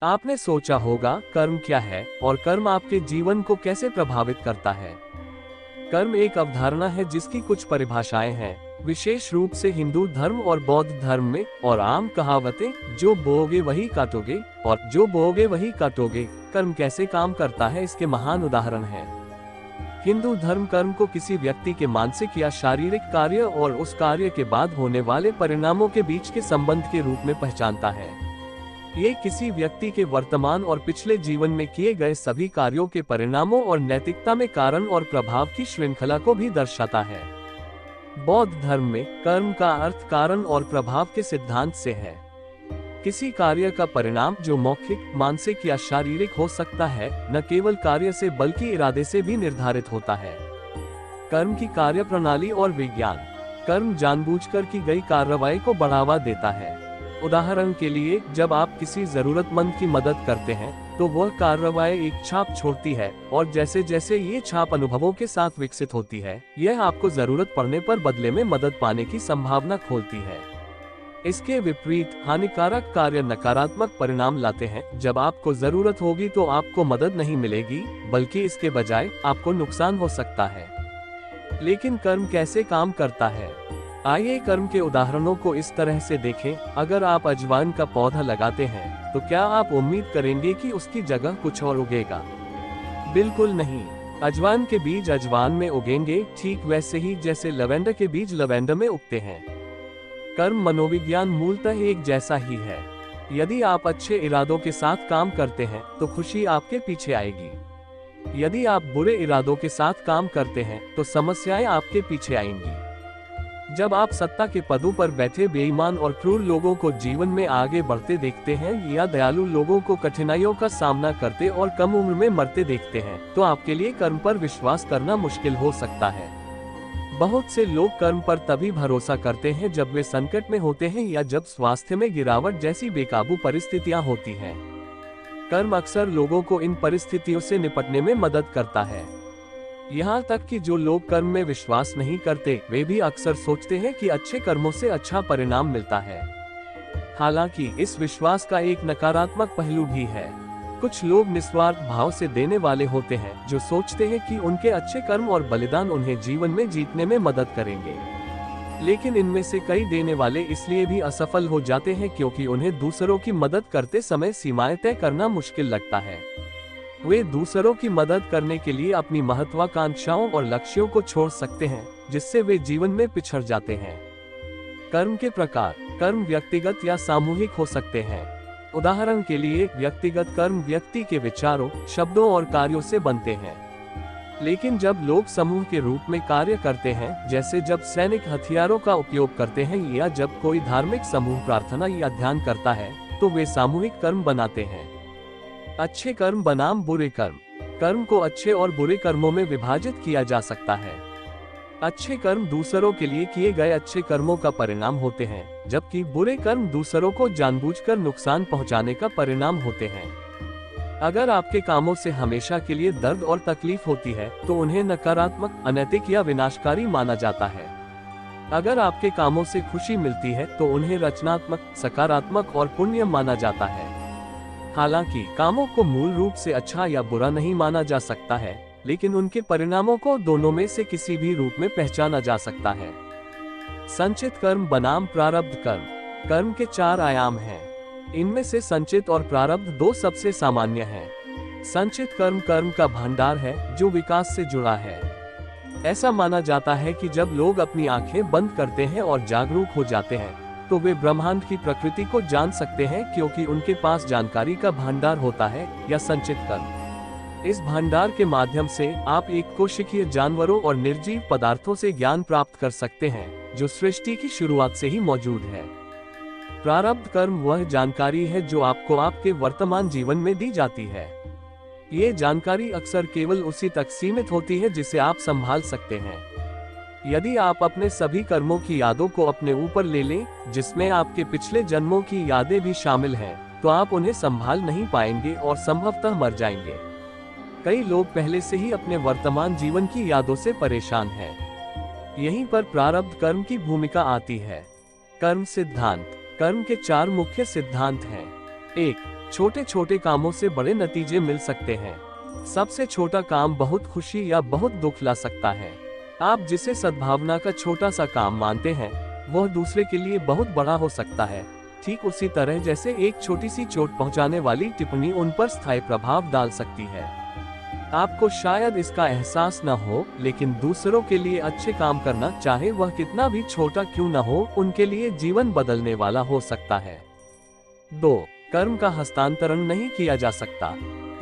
आपने सोचा होगा कर्म क्या है और कर्म आपके जीवन को कैसे प्रभावित करता है। कर्म एक अवधारणा है जिसकी कुछ परिभाषाएं हैं, विशेष रूप से हिंदू धर्म और बौद्ध धर्म में, और आम कहावतें जो बोओगे वही काटोगे और जो बोओगे वही काटोगे। कर्म कैसे काम करता है इसके महान उदाहरण हैं। हिंदू धर्म कर्म को किसी व्यक्ति के मानसिक या शारीरिक कार्य और उस कार्य के बाद होने वाले परिणामों के बीच के संबंध के रूप में पहचानता है। ये किसी व्यक्ति के वर्तमान और पिछले जीवन में किए गए सभी कार्यों के परिणामों और नैतिकता में कारण और प्रभाव की श्रृंखला को भी दर्शाता है। बौद्ध धर्म में कर्म का अर्थ कारण और प्रभाव के सिद्धांत से है। किसी कार्य का परिणाम जो मौखिक, मानसिक या शारीरिक हो सकता है, न केवल कार्य से बल्कि इरादे से भी निर्धारित होता है। कर्म की कार्यप्रणाली और विज्ञान। कर्म जानबूझकर की गई कार्रवाई को बढ़ावा देता है। उदाहरण के लिए, जब आप किसी जरूरतमंद की मदद करते हैं तो वह कार्रवाई एक छाप छोड़ती है, और जैसे जैसे ये छाप अनुभवों के साथ विकसित होती है, यह आपको जरूरत पड़ने पर बदले में मदद पाने की संभावना खोलती है। इसके विपरीत हानिकारक कार्य नकारात्मक परिणाम लाते हैं। जब आपको जरूरत होगी तो आपको मदद नहीं मिलेगी, बल्कि इसके बजाय आपको नुकसान हो सकता है। लेकिन कर्म कैसे काम करता है? आइए कर्म के उदाहरणों को इस तरह से देखें। अगर आप अजवाइन का पौधा लगाते हैं तो क्या आप उम्मीद करेंगे कि उसकी जगह कुछ और उगेगा? बिल्कुल नहीं। अजवाइन के बीज अजवाइन में उगेंगे, ठीक वैसे ही जैसे लवेंडर के बीज लवेंडर में उगते हैं। कर्म मनोविज्ञान मूलतः एक जैसा ही है। यदि आप अच्छे इरादों के साथ काम करते हैं तो खुशी आपके पीछे आएगी। यदि आप बुरे इरादों के साथ काम करते हैं तो समस्याएं आपके पीछे आएंगी। जब आप सत्ता के पदों पर बैठे बेईमान और क्रूर लोगों को जीवन में आगे बढ़ते देखते हैं, या दयालु लोगों को कठिनाइयों का सामना करते और कम उम्र में मरते देखते हैं, तो आपके लिए कर्म पर विश्वास करना मुश्किल हो सकता है। बहुत से लोग कर्म पर तभी भरोसा करते हैं जब वे संकट में होते हैं या जब स्वास्थ्य में गिरावट जैसी बेकाबू परिस्थितियां होती हैं। कर्म अक्सर लोगों को इन परिस्थितियों से निपटने में मदद करता है। यहाँ तक कि जो लोग कर्म में विश्वास नहीं करते, वे भी अक्सर सोचते हैं कि अच्छे कर्मों से अच्छा परिणाम मिलता है। हालांकि इस विश्वास का एक नकारात्मक पहलू भी है। कुछ लोग निस्वार्थ भाव से देने वाले होते हैं, जो सोचते हैं कि उनके अच्छे कर्म और बलिदान उन्हें जीवन में जीतने में मदद करेंगे। लेकिन इनमें से कई देने वाले इसलिए भी असफल हो जाते हैं क्योंकि उन्हें दूसरों की मदद करते समय सीमाएं तय करना मुश्किल लगता है। वे दूसरों की मदद करने के लिए अपनी महत्वाकांक्षाओं और लक्ष्यों को छोड़ सकते हैं, जिससे वे जीवन में पिछड़ जाते हैं। कर्म के प्रकार। कर्म व्यक्तिगत या सामूहिक हो सकते हैं। उदाहरण के लिए, व्यक्तिगत कर्म व्यक्ति के विचारों, शब्दों और कार्यों से बनते हैं। लेकिन जब लोग समूह के रूप में कार्य करते हैं, जैसे जब सैनिक हथियारों का उपयोग करते हैं या जब कोई धार्मिक समूह प्रार्थना या ध्यान करता है, तो वे सामूहिक कर्म बनाते हैं। अच्छे कर्म बनाम बुरे कर्म। कर्म को अच्छे और बुरे कर्मों में विभाजित किया जा सकता है। अच्छे कर्म दूसरों के लिए किए गए अच्छे कर्मों का परिणाम होते हैं, जबकि बुरे कर्म दूसरों को जानबूझकर नुकसान पहुंचाने का परिणाम होते हैं। अगर आपके कामों से हमेशा के लिए दर्द और तकलीफ होती है तो उन्हें नकारात्मक, अनैतिक या विनाशकारी माना जाता है। अगर आपके कामों से खुशी मिलती है तो उन्हें रचनात्मक, सकारात्मक और पुण्य माना जाता है। हालांकि कामों को मूल रूप से अच्छा या बुरा नहीं माना जा सकता है, लेकिन उनके परिणामों को दोनों में से किसी भी रूप में पहचाना जा सकता है। संचित कर्म बनाम प्रारब्ध कर्म। कर्म के 4 आयाम हैं। इनमें से संचित और प्रारब्ध 2 सबसे सामान्य हैं। संचित कर्म कर्म का भंडार है जो विकास से जुड़ा है। ऐसा माना जाता है कि जब लोग अपनी आंखें बंद करते हैं और जागरूक हो जाते हैं तो वे ब्रह्मांड की प्रकृति को जान सकते हैं, क्योंकि उनके पास जानकारी का भंडार होता है, या संचित कर्म। इस भंडार के माध्यम से आप एक कोशिकीय जानवरों और निर्जीव पदार्थों से ज्ञान प्राप्त कर सकते हैं, जो सृष्टि की शुरुआत से ही मौजूद है। प्रारब्ध कर्म वह जानकारी है जो आपको आपके वर्तमान जीवन में दी जाती है। ये जानकारी अक्सर केवल उसी तक सीमित होती है जिसे आप संभाल सकते हैं। यदि आप अपने सभी कर्मों की यादों को अपने ऊपर ले लें, जिसमें आपके पिछले जन्मों की यादें भी शामिल हैं, तो आप उन्हें संभाल नहीं पाएंगे और संभवतः मर जाएंगे। कई लोग पहले से ही अपने वर्तमान जीवन की यादों से परेशान हैं। यहीं पर प्रारब्ध कर्म की भूमिका आती है। कर्म सिद्धांत। कर्म के 4 मुख्य सिद्धांत हैं। 1. छोटे छोटे कामों से बड़े नतीजे मिल सकते हैं। सबसे छोटा काम बहुत खुशी या बहुत दुख ला सकता है। आप जिसे सद्भावना का छोटा सा काम मानते हैं, वह दूसरे के लिए बहुत बड़ा हो सकता है। ठीक उसी तरह जैसे एक छोटी सी चोट पहुंचाने वाली टिप्पणी उन पर स्थायी प्रभाव डाल सकती है। आपको शायद इसका एहसास न हो, लेकिन दूसरों के लिए अच्छे काम करना, चाहे वह कितना भी छोटा क्यों न हो, उनके लिए जीवन बदलने वाला हो सकता है। 2. कर्म का हस्तांतरण नहीं किया जा सकता,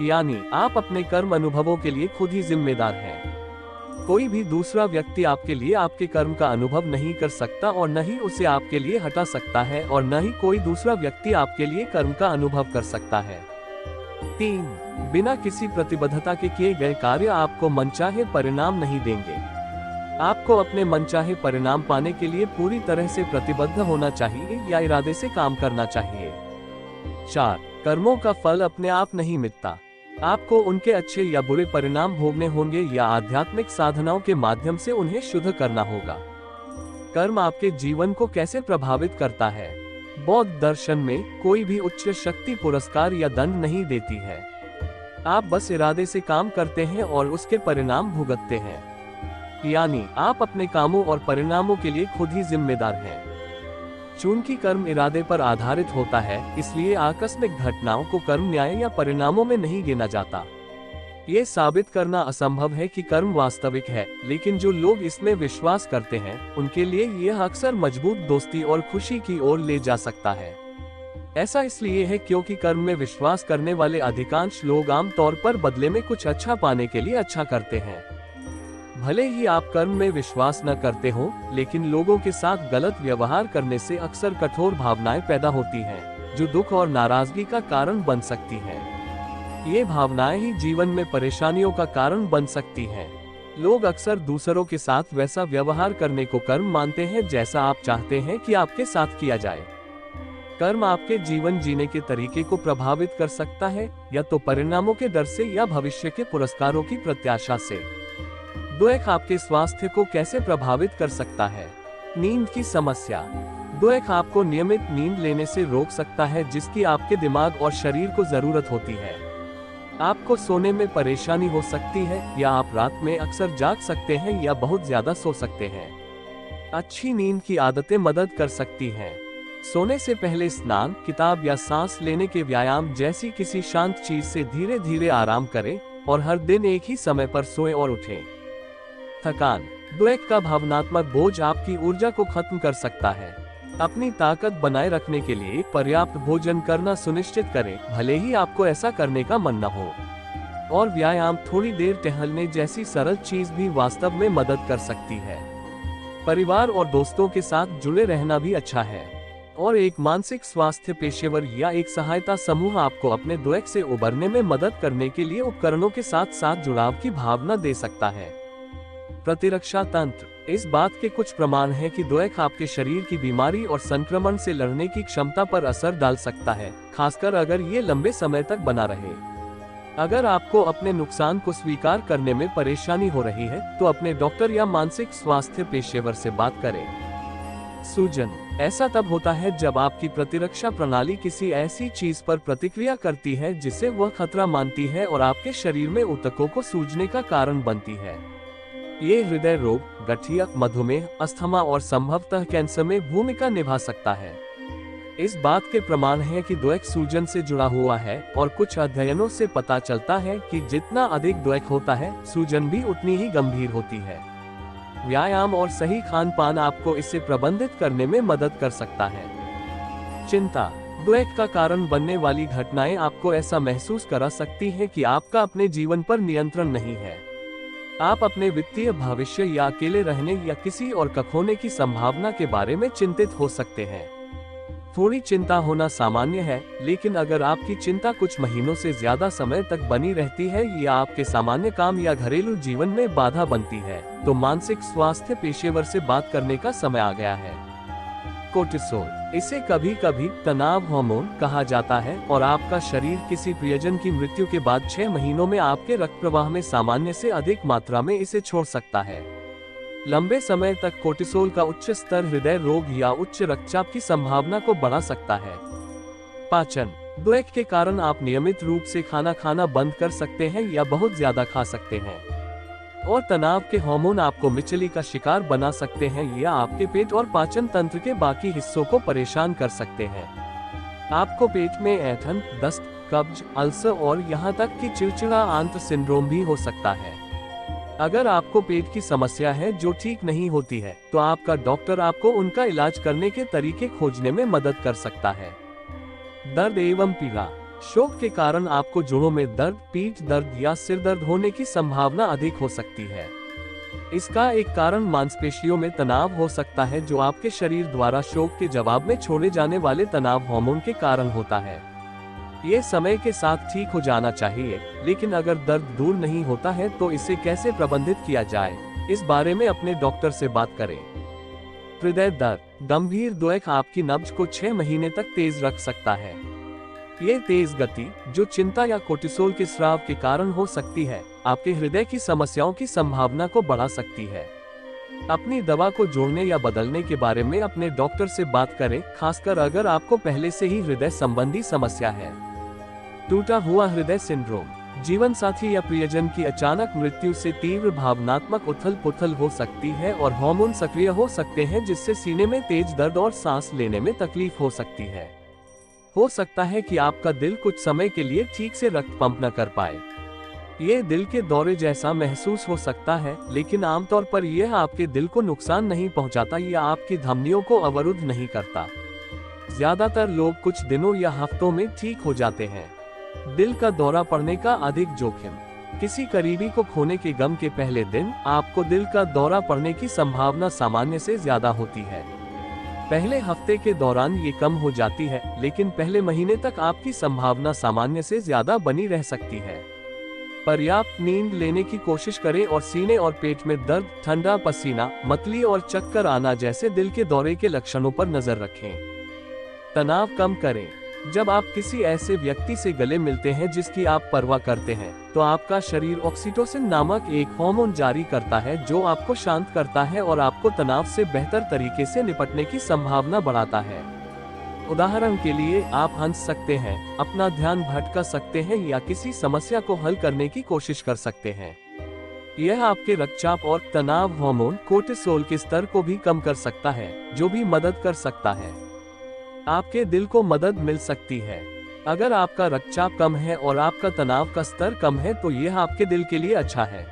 यानी आप अपने कर्म अनुभवों के लिए खुद ही जिम्मेदार हैं। कोई भी दूसरा व्यक्ति आपके लिए आपके कर्म का अनुभव नहीं कर सकता और न ही उसे आपके लिए हटा सकता है, और न ही कोई दूसरा व्यक्ति आपके लिए कर्म का अनुभव कर सकता है। 3. बिना किसी प्रतिबद्धता के किए गए कार्य आपको मनचाहे परिणाम नहीं देंगे। आपको अपने मनचाहे परिणाम पाने के लिए पूरी तरह से प्रतिबद्ध होना चाहिए या इरादे से काम करना चाहिए। 4. कर्मों का फल अपने आप नहीं मिटता। आपको उनके अच्छे या बुरे परिणाम भोगने होंगे या आध्यात्मिक साधनाओं के माध्यम से उन्हें शुद्ध करना होगा। कर्म आपके जीवन को कैसे प्रभावित करता है? बौद्ध दर्शन में कोई भी उच्च शक्ति पुरस्कार या दंड नहीं देती है। आप बस इरादे से काम करते हैं और उसके परिणाम भुगतते हैं, यानी आप अपने कामों और परिणामों के लिए खुद ही जिम्मेदार हैं। चूंकि कर्म इरादे पर आधारित होता है, इसलिए आकस्मिक घटनाओं को कर्म न्याय या परिणामों में नहीं गिना जाता। ये साबित करना असंभव है कि कर्म वास्तविक है, लेकिन जो लोग इसमें विश्वास करते हैं, उनके लिए यह अक्सर मजबूत दोस्ती और खुशी की ओर ले जा सकता है। ऐसा इसलिए है क्योंकि कर्म में विश्वास करने वाले अधिकांश लोग आम तौर पर बदले में कुछ अच्छा पाने के लिए अच्छा करते हैं। भले ही आप कर्म में विश्वास न करते हो, लेकिन लोगों के साथ गलत व्यवहार करने से अक्सर कठोर भावनाएं पैदा होती हैं, जो दुख और नाराजगी का कारण बन सकती हैं। ये भावनाएं ही जीवन में परेशानियों का कारण बन सकती हैं। लोग अक्सर दूसरों के साथ वैसा व्यवहार करने को कर्म मानते हैं जैसा आप चाहते हैं कि आपके साथ किया जाए। कर्म आपके जीवन जीने के तरीके को प्रभावित कर सकता है, या तो परिणामों के डर से या भविष्य के पुरस्कारों की प्रत्याशा से। द्वेष आपके स्वास्थ्य को कैसे प्रभावित कर सकता है? नींद की समस्या। द्वेष आपको नियमित नींद लेने से रोक सकता है, जिसकी आपके दिमाग और शरीर को जरूरत होती है। आपको सोने में परेशानी हो सकती है, या आप रात में अक्सर जाग सकते हैं या बहुत ज्यादा सो सकते हैं। अच्छी नींद की आदतें मदद कर सकती हैं। सोने से पहले स्नान, किताब या सांस लेने के व्यायाम जैसी किसी शांत चीज से धीरे धीरे आराम करें, और हर दिन एक ही समय पर सोएं और उठें। थकान। द्वेष का भावनात्मक बोझ आपकी ऊर्जा को खत्म कर सकता है। अपनी ताकत बनाए रखने के लिए पर्याप्त भोजन करना सुनिश्चित करें, भले ही आपको ऐसा करने का मन न हो। और व्यायाम, थोड़ी देर टहलने जैसी सरल चीज भी वास्तव में मदद कर सकती है। परिवार और दोस्तों के साथ जुड़े रहना भी अच्छा है, और एक मानसिक स्वास्थ्य पेशेवर या एक सहायता समूह आपको अपने द्वेष से उबरने में मदद करने के लिए उपकरणों के साथ साथ जुड़ाव की भावना दे सकता है। प्रतिरक्षा तंत्र। इस बात के कुछ प्रमाण हैं कि द्वेष आपके शरीर की बीमारी और संक्रमण से लड़ने की क्षमता पर असर डाल सकता है, खासकर अगर ये लंबे समय तक बना रहे। अगर आपको अपने नुकसान को स्वीकार करने में परेशानी हो रही है, तो अपने डॉक्टर या मानसिक स्वास्थ्य पेशेवर से बात करें। सूजन। ऐसा तब होता है जब आपकी प्रतिरक्षा प्रणाली किसी ऐसी चीज पर प्रतिक्रिया करती है जिसे वह खतरा मानती है, और आपके शरीर में ऊतकों को सूजने का कारण बनती है। ये हृदय रोग, गठिया, मधुमेह, अस्थमा और संभवतः कैंसर में भूमिका निभा सकता है। इस बात के प्रमाण है कि द्वेष सूजन से जुड़ा हुआ है, और कुछ अध्ययनों से पता चलता है कि जितना अधिक द्वेष होता है, सूजन भी उतनी ही गंभीर होती है। व्यायाम और सही खान पान आपको इसे प्रबंधित करने में मदद कर सकता है। चिंता। द्वेष का कारण बनने वाली घटनाएं आपको ऐसा महसूस करा सकती हैं कि आपका अपने जीवन पर नियंत्रण नहीं है। आप अपने वित्तीय भविष्य या अकेले रहने या किसी और का खोने की संभावना के बारे में चिंतित हो सकते हैं। थोड़ी चिंता होना सामान्य है, लेकिन अगर आपकी चिंता कुछ महीनों से ज्यादा समय तक बनी रहती है या आपके सामान्य काम या घरेलू जीवन में बाधा बनती है, तो मानसिक स्वास्थ्य पेशेवर से बात करने का समय आ गया है। कोर्टिसोल। इसे कभी कभी तनाव हार्मोन कहा जाता है, और आपका शरीर किसी प्रियजन की मृत्यु के बाद 6 महीनों में आपके रक्त प्रवाह में सामान्य से अधिक मात्रा में इसे छोड़ सकता है। लंबे समय तक कोर्टिसोल का उच्च स्तर हृदय रोग या उच्च रक्तचाप की संभावना को बढ़ा सकता है। पाचन। द्वेक के कारण आप नियमित रूप से खाना खाना बंद कर सकते हैं या बहुत ज्यादा खा सकते हैं। और तनाव के हार्मोन आपको मिचली का शिकार बना सकते हैं या आपके पेट और पाचन तंत्र के बाकी हिस्सों को परेशान कर सकते हैं। आपको पेट में ऐंठन, दस्त, कब्ज, अल्सर और यहाँ तक कि चिड़चिड़ा आंत्र सिंड्रोम भी हो सकता है। अगर आपको पेट की समस्या है जो ठीक नहीं होती है, तो आपका डॉक्टर आपको उनका इलाज करने के तरीके खोजने में मदद कर सकता है। दर्द एवं पीड़ा। शोक के कारण आपको जोड़ों में दर्द, पीठ दर्द या सिर दर्द होने की संभावना अधिक हो सकती है। इसका एक कारण मांसपेशियों में तनाव हो सकता है जो आपके शरीर द्वारा शोक के जवाब में छोड़े जाने वाले तनाव हार्मोन के कारण होता है। ये समय के साथ ठीक हो जाना चाहिए, लेकिन अगर दर्द दूर नहीं होता है तो इसे कैसे प्रबंधित किया जाए, इस बारे में अपने डॉक्टर से बात करें। हृदय दर्द। गंभीर द्वेक आपकी नब्ज को 6 महीने तक तेज रख सकता है। ये तेज गति, जो चिंता या कोर्टिसोल के स्राव के कारण हो सकती है, आपके हृदय की समस्याओं की संभावना को बढ़ा सकती है। अपनी दवा को जोड़ने या बदलने के बारे में अपने डॉक्टर से बात करें, खासकर अगर आपको पहले से ही हृदय संबंधी समस्या है। टूटा हुआ हृदय सिंड्रोम। जीवन साथी या प्रियजन की अचानक मृत्यु से तीव्र भावनात्मक उथल पुथल हो सकती है और हार्मोन सक्रिय हो सकते हैं, जिससे सीने में तेज दर्द और सांस लेने में तकलीफ हो सकती है। हो सकता है कि आपका दिल कुछ समय के लिए ठीक से रक्त पंप न कर पाए। ये दिल के दौरे जैसा महसूस हो सकता है, लेकिन आमतौर पर यह आपके दिल को नुकसान नहीं पहुंचाता या आपकी धमनियों को अवरुद्ध नहीं करता। ज्यादातर लोग कुछ दिनों या हफ्तों में ठीक हो जाते हैं। दिल का दौरा पड़ने का अधिक जोखिम। किसी करीबी को खोने के गम के पहले दिन आपको दिल का दौरा पड़ने की संभावना सामान्य से ज्यादा होती है। पहले हफ्ते के दौरान ये कम हो जाती है, लेकिन पहले महीने तक आपकी संभावना सामान्य से ज्यादा बनी रह सकती है। पर्याप्त नींद लेने की कोशिश करें और सीने और पेट में दर्द, ठंडा पसीना, मतली और चक्कर आना जैसे दिल के दौरे के लक्षणों पर नजर रखें। तनाव कम करें। जब आप किसी ऐसे व्यक्ति से गले मिलते हैं जिसकी आप परवाह करते हैं, तो आपका शरीर ऑक्सीटोसिन नामक एक हार्मोन जारी करता है जो आपको शांत करता है और आपको तनाव से बेहतर तरीके से निपटने की संभावना बढ़ाता है। उदाहरण के लिए, आप हंस सकते हैं, अपना ध्यान भटका सकते हैं या किसी समस्या को हल करने की कोशिश कर सकते हैं। यह आपके रक्तचाप और तनाव हार्मोन कोर्टिसोल के स्तर को भी कम कर सकता है, जो भी मदद कर सकता है। आपके दिल को मदद मिल सकती है। अगर आपका रक्तचाप कम है और आपका तनाव का स्तर कम है, तो यह आपके दिल के लिए अच्छा है।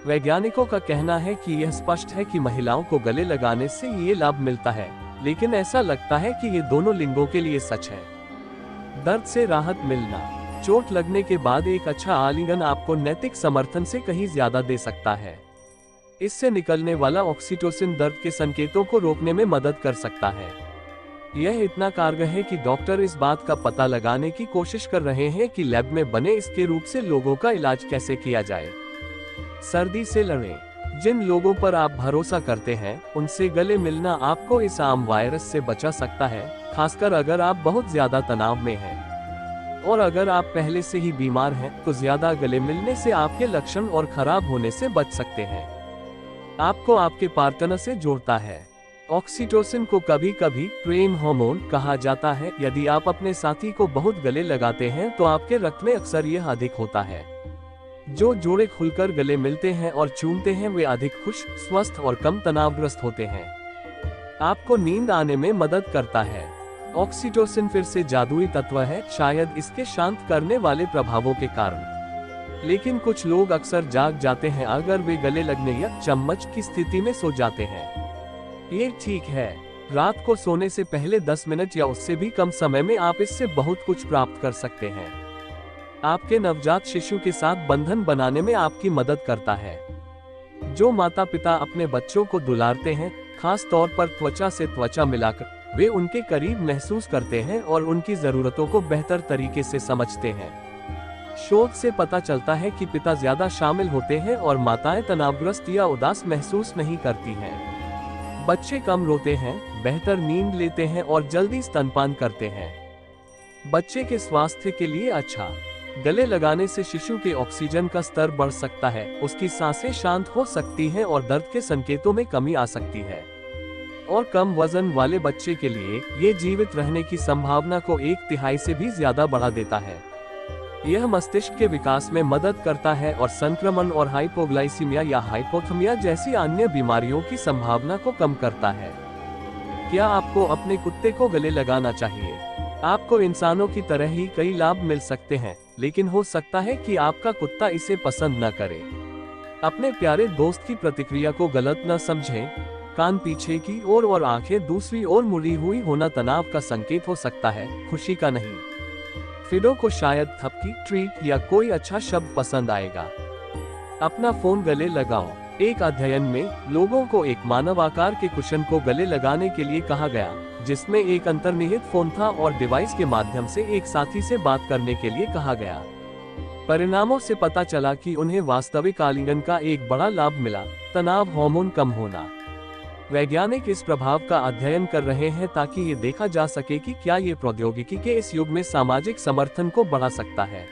वैज्ञानिकों का कहना है कि यह स्पष्ट है कि महिलाओं को गले लगाने से ये लाभ मिलता है, लेकिन ऐसा लगता है कि ये दोनों लिंगों के लिए सच है। दर्द से राहत मिलना। चोट लगने के बाद एक अच्छा आलिंगन आपको नैतिक समर्थन से कहीं ज्यादा दे सकता है। इससे निकलने वाला ऑक्सीटोसिन दर्द के संकेतों को रोकने में मदद कर सकता है। यह इतना कारगर है कि डॉक्टर इस बात का पता लगाने की कोशिश कर रहे हैं कि लैब में बने इसके रूप से लोगों का इलाज कैसे किया जाए। सर्दी से लड़ें। जिन लोगों पर आप भरोसा करते हैं, उनसे गले मिलना आपको इस आम वायरस से बचा सकता है, खासकर अगर आप बहुत ज्यादा तनाव में हैं। और अगर आप पहले से ही बीमार हैं, तो ज्यादा गले मिलने से आपके लक्षण और खराब होने से बच सकते हैं। आपको आपके पार्टनर से जोड़ता है। ऑक्सीटोसिन को कभी कभी प्रेम हार्मोन कहा जाता है। यदि आप अपने साथी को बहुत गले लगाते हैं, तो आपके रक्त में अक्सर यह अधिक होता है। जो जोड़े खुलकर गले मिलते हैं और चूमते हैं, वे अधिक खुश, स्वस्थ और कम तनावग्रस्त होते हैं। आपको नींद आने में मदद करता है। ऑक्सीटोसिन फिर से जादुई तत्व है, शायद इसके शांत करने वाले प्रभावों के कारण। लेकिन कुछ लोग अक्सर जाग जाते हैं अगर वे गले लगने या चम्मच की स्थिति में सो जाते हैं। ये ठीक है। रात को सोने से पहले 10 मिनट या उससे भी कम समय में आप इससे बहुत कुछ प्राप्त कर सकते हैं। आपके नवजात शिशु के साथ बंधन बनाने में आपकी मदद करता है। जो माता पिता अपने बच्चों को दुलारते हैं, खास तौर पर त्वचा से त्वचा मिलाकर, वे उनके करीब महसूस करते हैं और उनकी जरूरतों को बेहतर तरीके से समझते हैं। शोध से पता चलता है कि पिता ज्यादा शामिल होते हैं और माताएं तनावग्रस्त या उदास महसूस नहीं करती हैं। बच्चे कम रोते हैं, बेहतर नींद लेते हैं और जल्दी स्तनपान करते हैं। बच्चे के स्वास्थ्य के लिए अच्छा। गले लगाने से शिशु के ऑक्सीजन का स्तर बढ़ सकता है, उसकी सांसें शांत हो सकती हैं और दर्द के संकेतों में कमी आ सकती है। और कम वजन वाले बच्चे के लिए ये जीवित रहने की संभावना को 1/3 से भी ज्यादा बढ़ा देता है। यह मस्तिष्क के विकास में मदद करता है और संक्रमण और हाइपोग्लाइसीमिया या हाइपोथर्मिया जैसी अन्य बीमारियों की संभावना को कम करता है। क्या आपको अपने कुत्ते को गले लगाना चाहिए? आपको इंसानों की तरह ही कई लाभ मिल सकते हैं, लेकिन हो सकता है कि आपका कुत्ता इसे पसंद न करे। अपने प्यारे दोस्त की प्रतिक्रिया को गलत न समझें। कान पीछे की ओर और आंखें दूसरी ओर मुड़ी हुई होना तनाव का संकेत हो सकता है, खुशी का नहीं। फिडो को शायद थपकी, ट्रीट या कोई अच्छा शब्द पसंद आएगा। अपना फोन गले लगाओ। एक अध्ययन में लोगों को एक मानव आकार के कुशन को गले लगाने के लिए कहा गया, जिसमें एक अंतर्निहित फोन था और डिवाइस के माध्यम से एक साथी से बात करने के लिए कहा गया। परिणामों से पता चला कि उन्हें वास्तविक आलिंगन का एक बड़ा लाभ मिला, तनाव हार्मोन कम होना। वैज्ञानिक इस प्रभाव का अध्ययन कर रहे हैं ताकि ये देखा जा सके कि क्या ये प्रौद्योगिकी के इस युग में सामाजिक समर्थन को बढ़ा सकता है।